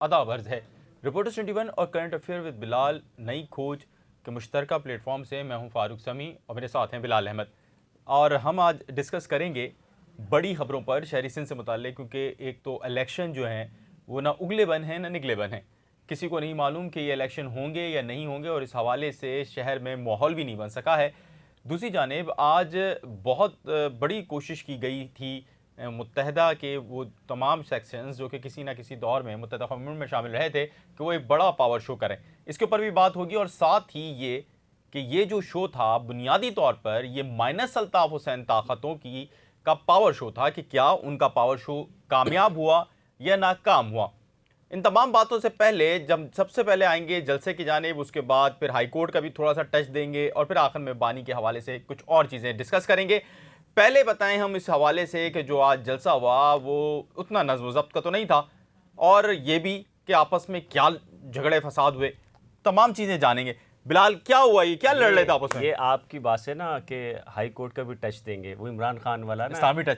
आदाब अर्ज़ है। रिपोर्टर्स 21 और करंट अफेयर विद बिलाल नई खोज के मुश्तरका प्लेटफॉर्म से मैं हूं फारूक समी और मेरे साथ हैं बिलाल अहमद। और हम आज डिस्कस करेंगे बड़ी खबरों पर शहरी सिंध से मुताल्लिक़, क्योंकि एक तो इलेक्शन जो हैं वो ना उगले बन हैं ना निकले बन हैं। किसी को नहीं मालूम कि ये इलेक्शन होंगे या नहीं होंगे और इस हवाले से शहर में माहौल भी नहीं बन सका है। दूसरी जानिब आज बहुत बड़ी कोशिश की गई थी मुत्तहदा के वो तमाम सेक्शंस जो कि किसी ना किसी दौर में मुत्तहदा कौमों में शामिल रहे थे कि वो एक बड़ा पावर शो करें। इसके ऊपर भी बात होगी और साथ ही ये कि ये जो शो था बुनियादी तौर पर ये माइनस अल्ताफ़ हुसैन ताकतों की का पावर शो था कि क्या उनका पावर शो कामयाब हुआ या नाकाम हुआ। इन तमाम बातों से पहले जब सबसे पहले आएंगे जलसे की जानिब, उसके बाद फिर हाई कोर्ट का भी थोड़ा सा टच देंगे और फिर आखिर में बानी के हवाले से कुछ और चीज़ें डिस्कस करेंगे। पहले बताएं हम इस हवाले से कि जो आज जलसा हुआ वो उतना नज़्म ज़ब्त का तो नहीं था, और ये भी कि आपस में क्या झगड़े फसाद हुए, तमाम चीज़ें जानेंगे। बिलाल, क्या हुआ, ये क्या लड़ रहे थे आपस में? ये आपकी बात से ना कि हाई कोर्ट का भी टच देंगे, वो इमरान खान वाला ना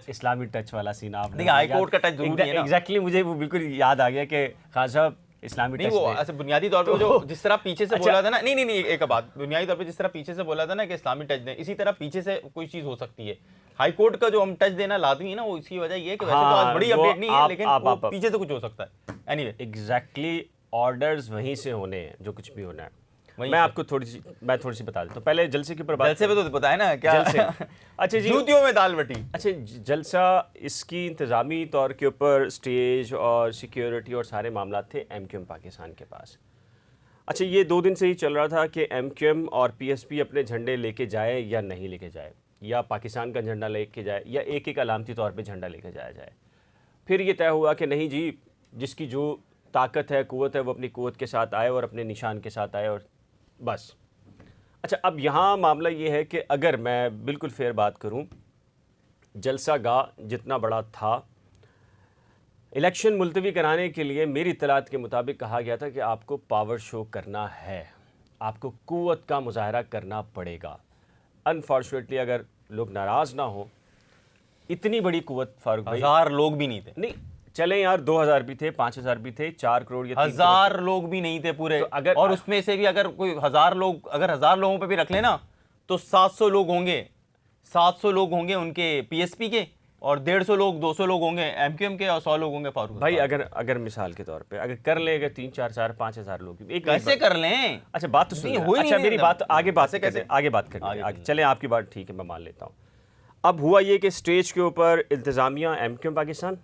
इस्लामी टच वाला सीन आप नहीं, हाई कोर्ट का टच जरूरी है ना। एग्जैक्टली मुझे वो बिल्कुल याद आ गया कि खान साहब इस्लामी नहीं, टच वो ऐसे बुनियादी तौर पे जो जिस तरह पीछे से बोला था ना, नहीं एक बात, बुनियादी तौर पे जिस तरह पीछे से बोला था ना कि इस्लामी टच दें, इसी तरह पीछे से कोई चीज़ हो सकती है। हाई कोर्ट का जो हम टच देना लाजमी है ना, वो इसकी वजह ये है कि वैसे तो आज बड़ी अपडेट नहीं है, लेकिन वो पीछे से कुछ हो सकता है। एनीवे, एग्जैक्टली ऑर्डर्स वहीं से होने हैं, जो कुछ भी होना है। मैं आपको थोड़ी सी बता देता हूँ। पहले जलसे के ऊपर बात, जलसे पे तो बताया ना क्या जलसे अच्छा जी, जूतियों में दाल बटी। अच्छा, जलसा इसकी इंतज़ामी तौर के ऊपर स्टेज और सिक्योरिटी और सारे मामला थे MQM पाकिस्तान के पास। अच्छा, ये 2 दिन से ही चल रहा था कि MQM और PSP अपने झंडे लेके जाए या नहीं लेके जाए, या पाकिस्तान का झंडा लेके जाए या एक एक अलामती तौर पे झंडा लेके जाया जाए। फिर ये तय हुआ कि नहीं जी, जिसकी जो ताकत है, क़ुव्वत है, वो अपनी क़ुव्वत के साथ आए और अपने निशान के साथ आए और बस। अच्छा, अब यहाँ मामला ये है कि अगर मैं बिल्कुल फेयर बात करूँ, जलसा गाह जितना बड़ा था, इलेक्शन मुलतवी कराने के लिए मेरी इत्तलात के मुताबिक कहा गया था कि आपको पावर शो करना है, आपको क़ुव्वत का मुजाहरा करना पड़ेगा। अनफॉर्चुनेटली अगर लोग नाराज़ ना हो, इतनी बड़ी क़ुव्वत, फारूक भाई, 1000 लोग भी नहीं थे। नहीं चले यार, 2000 भी थे, 5000 भी थे, 4 करोड़ या 1000 लोग भी नहीं थे पूरे। तो अगर, और उसमें से भी अगर कोई 1000 लोग, अगर 1000 लोगों पे भी रख लेना तो 700 लोग होंगे, 700 लोग होंगे उनके PSP के, और 150 लोग 200 लोग होंगे MQM के, और 100 लोग होंगे फारूक भाई। अगर मिसाल के तौर पे अगर कर ले, अगर 3 4 4 5,000 लोग एक कैसे कर लें? अच्छा, बात तो सुनिए। अच्छा, मेरी बात आगे बात कैसे आगे बात करें, चलें, आपकी बात ठीक है, मैं मान लेता हूँ। अब हुआ ये कि स्टेज के ऊपर इंतज़ामिया MQM पाकिस्तान,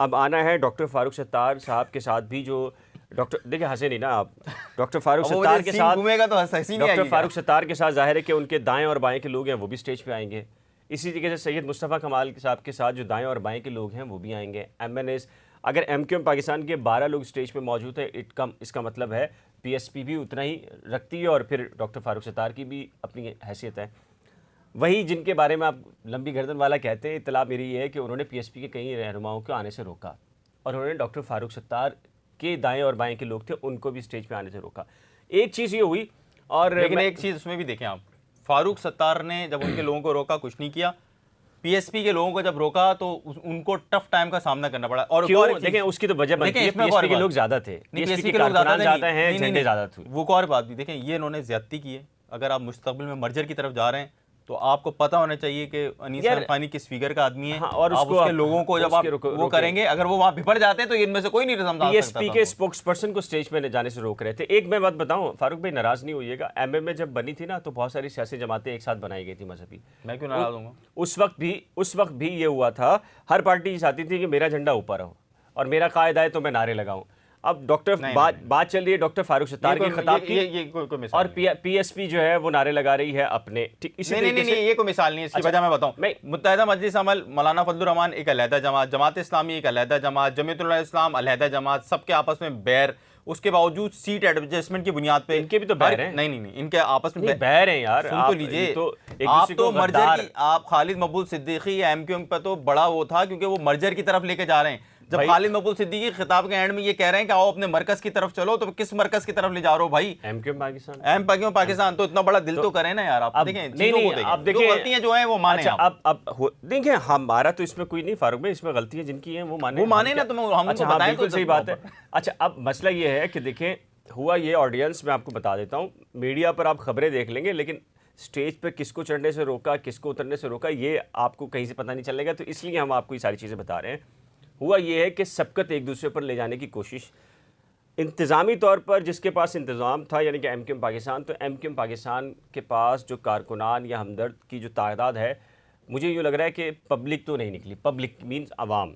अब आना है डॉक्टर फारूक सत्तार साहब के साथ भी, जो डॉक्टर, देखिए हंसे नहीं ना आप, डॉक्टर फारूक सत्तार के साथ घूमेगा तो हंसी नहीं आएगी। डॉक्टर फारूक सत्तार के साथ जाहिर है कि उनके दाएं और बाएं के लोग हैं वो भी स्टेज पे आएंगे। इसी तरीके से सैयद मुस्तफ़ा कमाल साहब के साथ जो दाएं और बाएं के लोग हैं वो भी आएंगे। MNS, अगर MQM पाकिस्तान के 12 लोग स्टेज पे मौजूद है, इसका मतलब है PSP भी उतना ही रखती है और फिर डॉक्टर फारूक सत्तार की भी अपनी हैसियत है। वही जिनके बारे में आप लंबी गर्दन वाला कहते हैं, इत्तला मेरी ये है कि उन्होंने PSP के कई रहनुमाओं को आने से रोका, और उन्होंने डॉक्टर फारूक सत्तार के दाएं और बाएं के लोग थे उनको भी स्टेज पे आने से रोका। एक चीज़ ये हुई, और लेकिन एक चीज़ उसमें भी देखें आप, फारूक सत्तार ने जब उनके लोगों को रोका कुछ नहीं किया, PSP के लोगों को जब रोका तो उनको टफ टाइम का सामना करना पड़ा। और क्यों? देखें, उसकी तो वजह बनती है, PSP के लोग ज़्यादा थे, PSP के लोग ज़्यादा हैं, झंडे ज़्यादा थे। वो एक और बात भी देखें, ये इन्होंने ज़्यादती की है। अगर आप मुस्तकबिल में मर्जर की तरफ जा रहे हैं तो आपको पता होना चाहिए कि अनीस खानी किस फिगर का आदमी है। हाँ, और आप उसके लोगों को जब आप वो करेंगे, अगर वो वहाँ बिफर जाते हैं तो इनमें से कोई नहीं समझा सकता। PSP के स्पोक्स पर्सन को स्टेज पे जाने से रोक रहे थे। एक मैं बात बताऊं, फारूक भाई नाराज नहीं होइएगा, MMA जब बनी थी ना तो बहुत सारी सियासी जमातें एक साथ बनाई गई थी मजहबी। मैं क्यों नाराज हूँ? उस वक्त भी ये हुआ था, हर पार्टी चाहती थी कि मेरा झंडा ऊपर हो और मेरा कायदा है तो मैं नारे लगाऊं। अब डॉक्टर बात चल रही है डॉक्टर फारूक सत्तार के खिताब की, और PSP जो है वो नारे लगा रही है अपने, ठीक इसी तरीके से। ये कोई मिसाल नहीं है, इसकी वजह मैं बताऊं। मुत्तहिदा मजलिस अमल, मौलाना फजलुर रहमान एक अलहदा जमात, जमात इस्लामी एक अलहदा जमात, जमीयतुल इस्लाम अलहदा जमात, सबके आपस में बैर, उसके बावजूद सीट एडजस्टमेंट की बुनियाद पे इनके भी तो बैर हैं। नहीं, इनके आपस में बैर हैं यार। सुन तो लीजिए, आप तो मर्जर की, आप खालिद मकबूल सिद्दीकी या MQM पर तो बड़ा वो था क्योंकि वो मर्जर की तरफ लेके जा रहे हैं। जब खालिद मकबूल सिद्दीकी खिताब के एंड में ये कह रहे हैं कि आओ अपने मरकज की तरफ चलो, तो किस मरकज की तरफ ले जा रहे हो भाई? MQM Pakistan, M Pakistan. तो इतना बड़ा दिल तो करें ना यार आप। देखें आप देखें गलतियां जो है वो माने। अब देखें, हमारा तो इसमें कोई नहीं फारूक भाई, इसमें गलतियां जिनकी हैं वो माने ना, तो हम बताएं। बिल्कुल सही बात है। अच्छा, अब मसला ये है कि देखें, हुआ ये ऑडियंस मैं आपको बता देता हूँ, मीडिया पर आप खबरें देख लेंगे लेकिन स्टेज पे किसको चढ़ने से रोका, किसको उतरने से रोका, ये आपको कहीं से पता नहीं चलेगा। तो इसलिए हम आपको ये सारी चीज़ें बता रहे हैं। हुआ ये है कि सबकत एक दूसरे पर ले जाने की कोशिश, इंतज़ामी तौर पर जिसके पास इंतज़ाम था यानी कि एमक्यूएम पाकिस्तान, तो एमक्यूएम पाकिस्तान के पास जो कारकुनान या हमदर्द की जो तादाद है, मुझे यूँ लग रहा है कि पब्लिक तो नहीं निकली। पब्लिक मीन्स आवाम,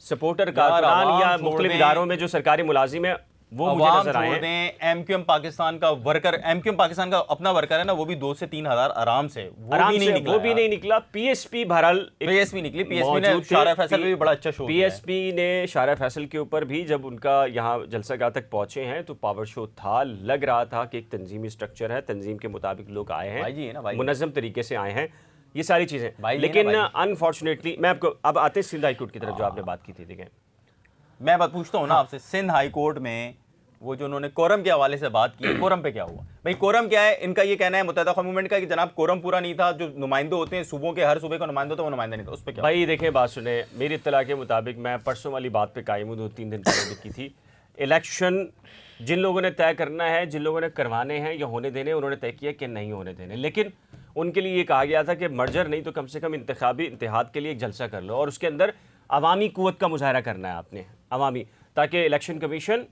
सपोर्टर कारकुनान या मुख्तलिफ इदारों में जो सरकारी मुलाजिम है वो मुझे नजर आए हैं। एमक्यूएम पाकिस्तान का वर्कर, एमक्यूएम पाकिस्तान का अपना वर्कर है ना, वो भी 2 से 3 हज़ार आराम से, वो भी नहीं निकला। पीएसपी बहरहाल निकली। पीएसपी ने शारा फैसल भी बड़ा अच्छा शो, पीएसपी ने शारा फैसल के ऊपर भी जब उनका यहाँ जलसागाह तक पहुंचे हैं तो पावर शो था। लग रहा था कि एक तंजीमी स्ट्रक्चर है, तंजीम के मुताबिक लोग आए हैं, मुनज़्ज़म तरीके से आए हैं, ये सारी चीज़ें। लेकिन अनफॉर्चुनेटली मैं आपको अब आते हैं सिंध हाई कोर्ट की तरफ, जो आपने बात की थी। देखें, मैं बात पूछता हूँ ना आपसे, सिंध हाई कोर्ट में वो जो उन्होंने कोरम के हवाले से बात की, कोरम पे क्या हुआ भाई? कोरम क्या है? इनका ये कहना है मुत्तहिदा क़ौम मूवमेंट का कि जनाब कोरम पूरा नहीं था, जो नुमाइंदे होते हैं सूबों के, हर सूबे का नुमाइंदा होता है, वो नुमाइंदा नहीं था। उस पर क्या भाई? देखें, बात सुने, मेरी इत्तला के मुताबिक, मैं परसों वाली बात पे कायम हूँ, 2-3 दिन पहले की थी। इलेक्शन जिन लोगों ने तय करना है, जिन लोगों ने करवाने हैं या होने देने, उन्होंने तय किया कि नहीं होने देने। लेकिन उनके लिए ये कहा गया था कि मर्जर नहीं तो कम से कम इंतखाबी इत्तेहाद के लिए एक जलसा कर लो और उसके अंदर अवामी कुव्वत का मुजाहरा करना है आपने, अवामी, ताकि इलेक्शन कमीशन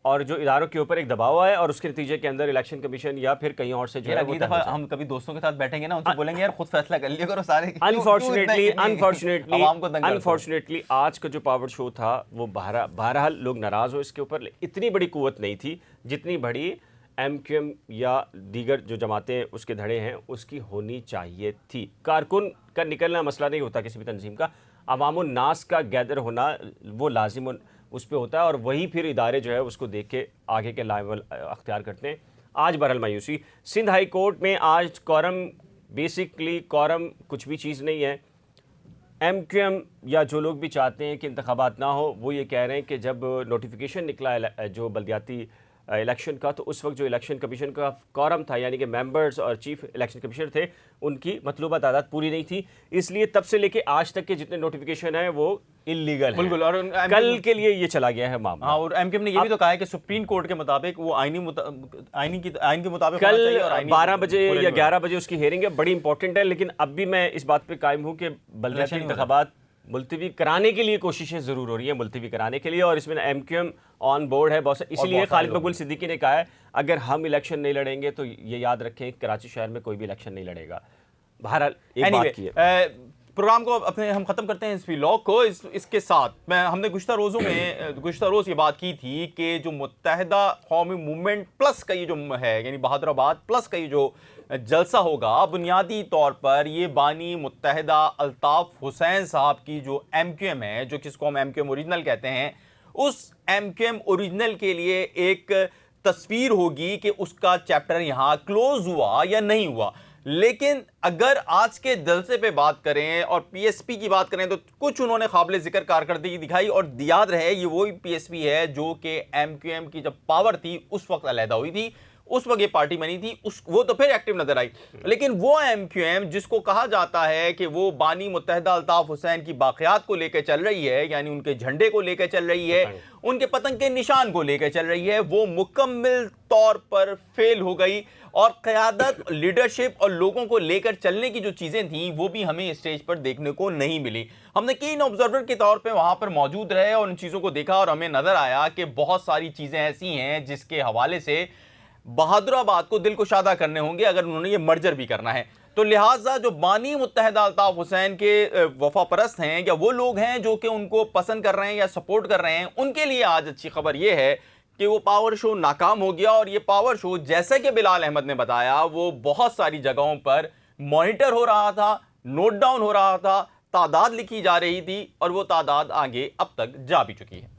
और जो इदारों के ऊपर एक दबाव आए और उसके नतीजे के अंदर इलेक्शन कमीशन या फिर कहीं और से जो है वो दफा हम कभी दोस्तों के साथ बैठेंगे ना, उनसे बोलेंगे यार खुद फैसला कर लिया करो सारे। अनफॉर्चुनेटली आज का जो पावर शो था वो बहरहाल लोग नाराज़ हो इसके ऊपर, इतनी बड़ी कुव्वत नहीं थी जितनी बड़ी एमक्यूएम या दीगर जो जमातें उसके धड़े हैं उसकी होनी चाहिए थी। कारकुन का निकलना मसला नहीं होता किसी भी तंजीम का, अवामुन नास का गैदर होना वो लाजिम उस पर होता है और वही फिर इदारे जो है उसको देख के आगे के लेवल अख्तियार करते हैं। आज बहरहाल मायूसी सिंध हाई कोर्ट में, आज कॉरम, बेसिकली कॉरम कुछ भी चीज़ नहीं है। एमक्यूएम या जो लोग भी चाहते हैं कि इंतखाबात ना हो, वो ये कह रहे हैं कि जब नोटिफिकेशन निकला जो बल्दियाती इलेक्शन का, तो उस वक्त जो इलेक्शन कमीशन का कॉरम था यानी कि मेंबर्स और चीफ इलेक्शन कमिश्नर थे, उनकी मतलूबा तादाद पूरी नहीं थी, इसलिए तब से लेके आज तक के जितने नोटिफिकेशन हैं वो इल्लीगल है। बिल्कुल, और कल के लिए ये चला गया है मामला। हाँ, और एमक्यूएम ने ये भी तो कहा है कि सुप्रीम कोर्ट के मुताबिक वो आइन के मुताबिक कल 12 बजे या 11 बजे उसकी हेयरिंग है, बड़ी इंपॉर्टेंट है। लेकिन अब भी मैं इस बात पे कायम हूँ कि बल्दियाती इंतखाबात मुलतवी कराने के लिए कोशिशें ज़रूर हो रही हैं, मुलतवी कराने के लिए, और इसमें एमक्यूएम ऑन बोर्ड है बहुत। इसलिए खालिद मकबूल सिद्दीकी ने कहा है अगर हम इलेक्शन नहीं लड़ेंगे तो ये याद रखें कराची शहर में कोई भी इलेक्शन नहीं लड़ेगा। बहरहाल एक बात की है, प्रोग्राम को अपने हम ख़त्म करते हैं इस व्लॉग को। इसके साथ हमने गुज़िश्ता रोज़ ये बात की थी कि जो मुत्तहिदा कौमी मूवमेंट प्लस का ये जो है यानी बहादुराबाद प्लस का ये जो जलसा होगा, बुनियादी तौर पर ये बानी मुत्तहिदा अल्ताफ़ हुसैन साहब की जो एमक्यूएम है, जो किसको हम एमक्यूएम ओरिजिनल कहते हैं, उस एमक्यूएम ओरिजिनल के लिए एक तस्वीर होगी कि उसका चैप्टर यहाँ क्लोज हुआ या नहीं हुआ। लेकिन अगर आज के जलसे पे बात करें और पीएसपी की बात करें तो कुछ उन्होंने काबिल जिक्र कारकर्दगी दिखाई, और याद रहे ये वही पीएसपी है जो कि एमक्यूएम की जब पावर थी उस वक्त अलहदा हुई थी, उस वक्त ये पार्टी बनी थी, वो तो फिर एक्टिव नजर आई। लेकिन वो एमक्यूएम जिसको कहा जाता है कि वो बानी मुत्तहिदा अल्ताफ हुसैन की बाक़ियात को लेकर चल रही है, यानी उनके झंडे को लेकर चल रही है, उनके पतंग के निशान को लेकर चल रही है, वो मुकम्मल तौर पर फेल हो गई। और क़यादत, लीडरशिप और लोगों को लेकर चलने की जो चीज़ें थी वो भी हमें स्टेज पर देखने को नहीं मिली। हमने कीन ऑब्जर्वर के तौर पे वहाँ पर मौजूद रहे और उन चीज़ों को देखा और हमें नज़र आया कि बहुत सारी चीज़ें ऐसी हैं जिसके हवाले से बहादुराबाद को दिल को शादा करने होंगे अगर उन्होंने ये मर्जर भी करना है। तो लिहाजा जो बानी मुत्तहिदा अल्ताफ हुसैन के वफा परस्त हैं या वो लोग हैं जो कि उनको पसंद कर रहे हैं या सपोर्ट कर रहे हैं, उनके लिए आज अच्छी खबर ये है कि वो पावर शो नाकाम हो गया। और ये पावर शो जैसे कि बिलाल अहमद ने बताया वो बहुत सारी जगहों पर मॉनिटर हो रहा था, नोट डाउन हो रहा था, तादाद लिखी जा रही थी और वो तादाद आगे अब तक जा भी चुकी है।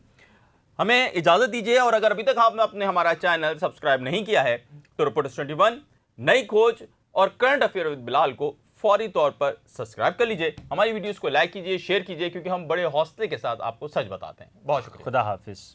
हमें इजाज़त दीजिए, और अगर अभी तक आपने हमारा चैनल सब्सक्राइब नहीं किया है तो रिपोर्टर्स 21 नई खोज और करंट अफेयर विद बिलाल को फौरी तौर पर सब्सक्राइब कर लीजिए, हमारी वीडियोस को लाइक कीजिए, शेयर कीजिए, क्योंकि हम बड़े हौसले के साथ आपको सच बताते हैं। बहुत शुक्रिया। खुदा हाफिज़।